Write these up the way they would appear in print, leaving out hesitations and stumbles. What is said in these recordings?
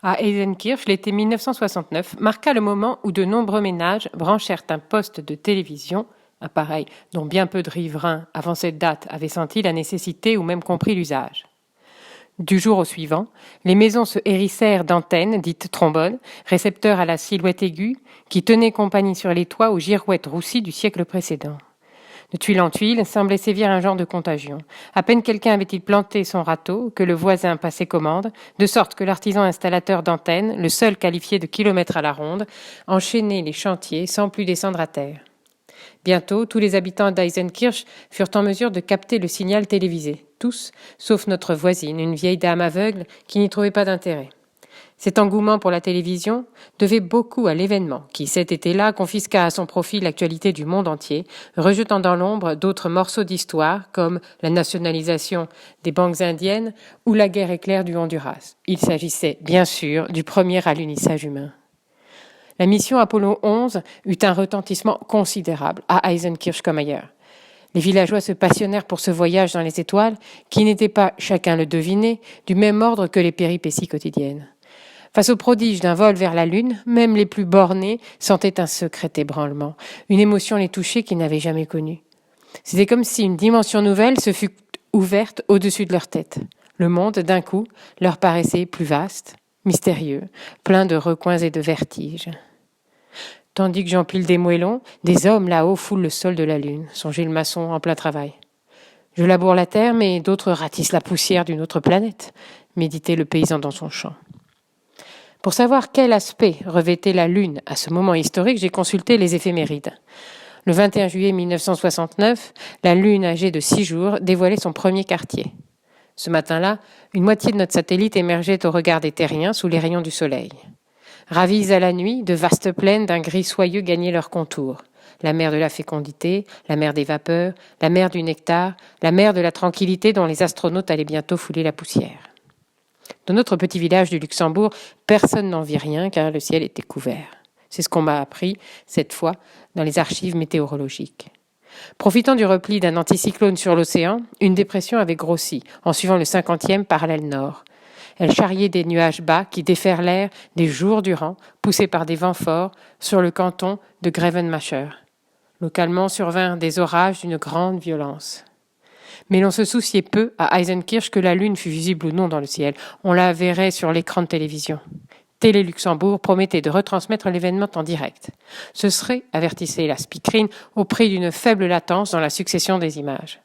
À Eisenkirch, l'été 1969 marqua le moment où de nombreux ménages branchèrent un poste de télévision, appareil dont bien peu de riverains avant cette date avaient senti la nécessité ou même compris l'usage. Du jour au suivant, les maisons se hérissèrent d'antennes dites trombones, récepteurs à la silhouette aiguë, qui tenaient compagnie sur les toits aux girouettes roussies du siècle précédent. De tuile en tuile semblait sévir un genre de contagion. À peine quelqu'un avait-il planté son râteau que le voisin passait commande, de sorte que l'artisan installateur d'antennes, le seul qualifié de kilomètre à la ronde, enchaînait les chantiers sans plus descendre à terre. Bientôt, tous les habitants d'Eisenkirch furent en mesure de capter le signal télévisé. Tous, sauf notre voisine, une vieille dame aveugle qui n'y trouvait pas d'intérêt. Cet engouement pour la télévision devait beaucoup à l'événement qui, cet été-là, confisqua à son profit l'actualité du monde entier, rejetant dans l'ombre d'autres morceaux d'histoire comme la nationalisation des banques indiennes ou la guerre éclair du Honduras. Il s'agissait, bien sûr, du premier alunissage humain. La mission Apollo 11 eut un retentissement considérable à Eisenkirch comme ailleurs. Les villageois se passionnèrent pour ce voyage dans les étoiles qui n'était pas, chacun le devinait, du même ordre que les péripéties quotidiennes. Face au prodige d'un vol vers la Lune, même les plus bornés sentaient un secret ébranlement, une émotion les touchait qu'ils n'avaient jamais connue. C'était comme si une dimension nouvelle se fût ouverte au-dessus de leur tête. Le monde, d'un coup, leur paraissait plus vaste, mystérieux, plein de recoins et de vertiges. Tandis que j'empile des moellons, des hommes là-haut foulent le sol de la Lune, songeait le maçon en plein travail. Je laboure la terre, mais d'autres ratissent la poussière d'une autre planète, méditait le paysan dans son champ. Pour savoir quel aspect revêtait la Lune à ce moment historique, j'ai consulté les éphémérides. Le 21 juillet 1969, la Lune âgée de 6 jours dévoilait son premier quartier. Ce matin-là, une moitié de notre satellite émergeait au regard des terriens sous les rayons du soleil. Ravies à la nuit, de vastes plaines d'un gris soyeux gagnaient leurs contours. La mer de la fécondité, la mer des vapeurs, la mer du nectar, la mer de la tranquillité dont les astronautes allaient bientôt fouler la poussière. Dans notre petit village du Luxembourg, personne n'en vit rien car le ciel était couvert. C'est ce qu'on m'a appris, cette fois, dans les archives météorologiques. Profitant du repli d'un anticyclone sur l'océan, une dépression avait grossi en suivant le 50e parallèle nord. Elle charriait des nuages bas qui déferlèrent des jours durant, poussés par des vents forts, sur le canton de Grevenmacher. Localement survinrent des orages d'une grande violence. Mais l'on se souciait peu à Eisenkirch que la Lune fût visible ou non dans le ciel. On la verrait sur l'écran de télévision. Télé Luxembourg promettait de retransmettre l'événement en direct. Ce serait, avertissait la speakerine, au prix d'une faible latence dans la succession des images.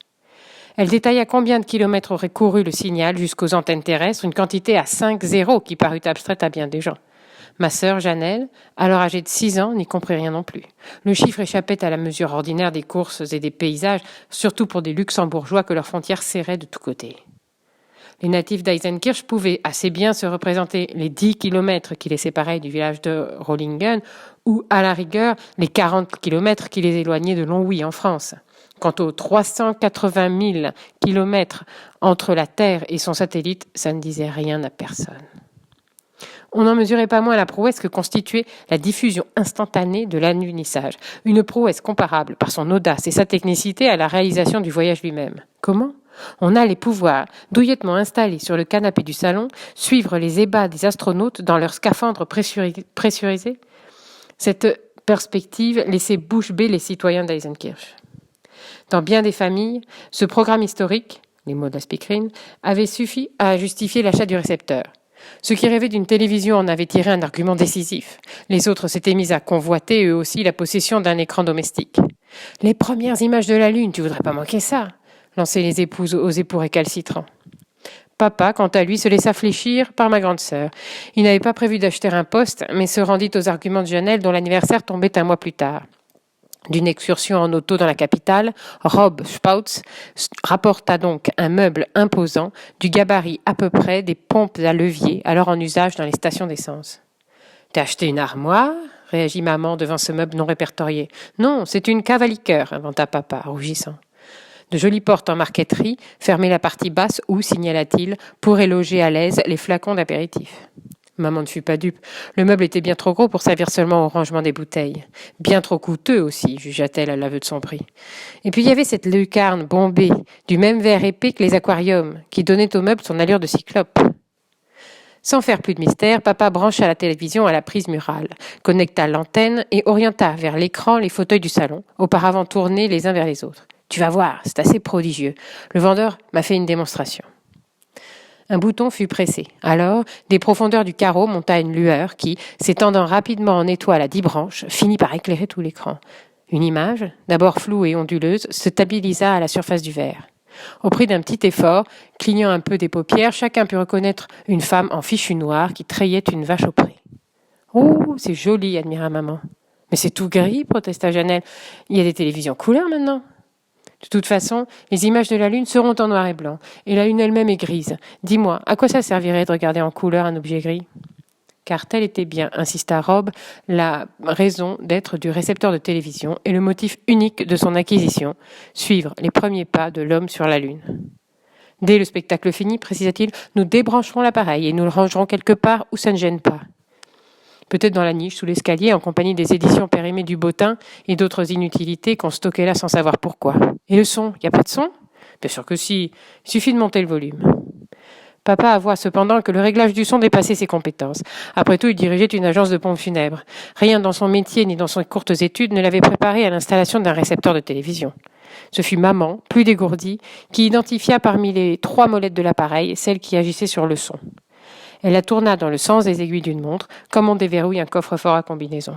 Elle détailla combien de kilomètres aurait couru le signal jusqu'aux antennes terrestres, une quantité à 5 zéros qui parut abstraite à bien des gens. Ma sœur Janelle, alors âgée de 6 ans, n'y comprit rien non plus. Le chiffre échappait à la mesure ordinaire des courses et des paysages, surtout pour des luxembourgeois que leurs frontières serraient de tous côtés. Les natifs d'Eisenkirch pouvaient assez bien se représenter les 10 kilomètres qui les séparaient du village de Rollingen ou, à la rigueur, les 40 kilomètres qui les éloignaient de Longwy en France. Quant aux 380 000 kilomètres entre la Terre et son satellite, ça ne disait rien à personne. On n'en mesurait pas moins la prouesse que constituait la diffusion instantanée de l'alunissage, une prouesse comparable par son audace et sa technicité à la réalisation du voyage lui-même. Comment ? On allait pouvoir, douillettement installés sur le canapé du salon, suivre les ébats des astronautes dans leurs scaphandres pressurisés. Cette perspective laissait bouche bée les citoyens d'Eisenkirch. Dans bien des familles, ce programme historique, les mots de la speakerine, avait suffi à justifier l'achat du récepteur. Ceux qui rêvaient d'une télévision en avaient tiré un argument décisif. Les autres s'étaient mis à convoiter eux aussi la possession d'un écran domestique. « Les premières images de la Lune, tu voudrais pas manquer ça ?» lançaient les épouses aux époux récalcitrants. Papa, quant à lui, se laissa fléchir par ma grande sœur. Il n'avait pas prévu d'acheter un poste, mais se rendit aux arguments de Janelle dont l'anniversaire tombait un mois plus tard. D'une excursion en auto dans la capitale, Rob Spautz rapporta donc un meuble imposant, du gabarit à peu près des pompes à levier alors en usage dans les stations d'essence. « T'as acheté une armoire ?» réagit maman devant ce meuble non répertorié. « Non, c'est une cave à liqueur » inventa papa, rougissant. De jolies portes en marqueterie fermaient la partie basse où, signala-t-il, pourraient loger à l'aise les flacons d'apéritif. Maman ne fut pas dupe. Le meuble était bien trop gros pour servir seulement au rangement des bouteilles. Bien trop coûteux aussi, jugea-t-elle à l'aveu de son prix. Et puis il y avait cette lucarne bombée, du même verre épais que les aquariums, qui donnait au meuble son allure de cyclope. Sans faire plus de mystère, papa brancha la télévision à la prise murale, connecta l'antenne et orienta vers l'écran les fauteuils du salon, auparavant tournés les uns vers les autres. « Tu vas voir, c'est assez prodigieux. Le vendeur m'a fait une démonstration. » Un bouton fut pressé. Alors, des profondeurs du carreau monta une lueur qui, s'étendant rapidement en étoile à 10 branches, finit par éclairer tout l'écran. Une image, d'abord floue et onduleuse, se stabilisa à la surface du verre. Au prix d'un petit effort, clignant un peu des paupières, chacun put reconnaître une femme en fichu noir qui trayait une vache au pré. « Oh, c'est joli !» admira maman. « Mais c'est tout gris !» protesta Janelle. « Il y a des télévisions couleurs maintenant !» De toute façon, les images de la Lune seront en noir et blanc, et la Lune elle-même est grise. Dis-moi, à quoi ça servirait de regarder en couleur un objet gris ? Car telle était bien, insista Rob, la raison d'être du récepteur de télévision et le motif unique de son acquisition, suivre les premiers pas de l'homme sur la Lune. Dès le spectacle fini, précisa-t-il, nous débrancherons l'appareil et nous le rangerons quelque part où ça ne gêne pas. Peut-être dans la niche, sous l'escalier, en compagnie des éditions périmées du Bottin et d'autres inutilités qu'on stockait là sans savoir pourquoi. Et le son, y a pas de son ? Bien sûr que si, il suffit de monter le volume. Papa avoua cependant que le réglage du son dépassait ses compétences. Après tout, il dirigeait une agence de pompes funèbres. Rien dans son métier ni dans ses courtes études ne l'avait préparé à l'installation d'un récepteur de télévision. Ce fut maman, plus dégourdie, qui identifia parmi les 3 molettes de l'appareil celle qui agissait sur le son. Elle la tourna dans le sens des aiguilles d'une montre, comme on déverrouille un coffre-fort à combinaison.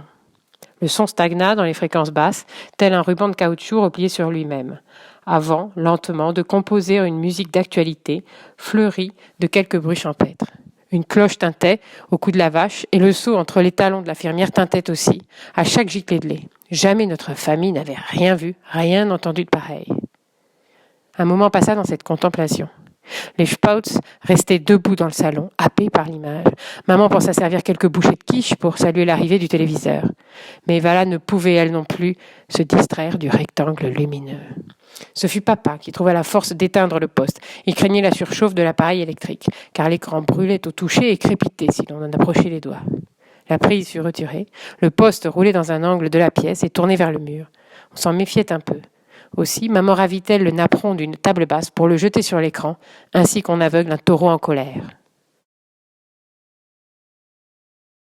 Le son stagna dans les fréquences basses, tel un ruban de caoutchouc replié sur lui-même, avant, lentement, de composer une musique d'actualité, fleurie de quelques bruits champêtres. Une cloche tintait au cou de la vache, et le seau entre les talons de la fermière tintait aussi, à chaque giclée de lait. Jamais notre famille n'avait rien vu, rien entendu de pareil. Un moment passa dans cette contemplation. Les Spouts restaient debout dans le salon, happés par l'image. Maman pensa servir quelques bouchées de quiche pour saluer l'arrivée du téléviseur. Mais Vala ne pouvait, elle non plus, se distraire du rectangle lumineux. Ce fut papa qui trouva la force d'éteindre le poste. Il craignait la surchauffe de l'appareil électrique, car l'écran brûlait au toucher et crépitait si l'on en approchait les doigts. La prise fut retirée, le poste roulait dans un angle de la pièce et tournait vers le mur. On s'en méfiait un peu. Aussi, maman ravit-elle le napperon d'une table basse pour le jeter sur l'écran, ainsi qu'on aveugle un taureau en colère.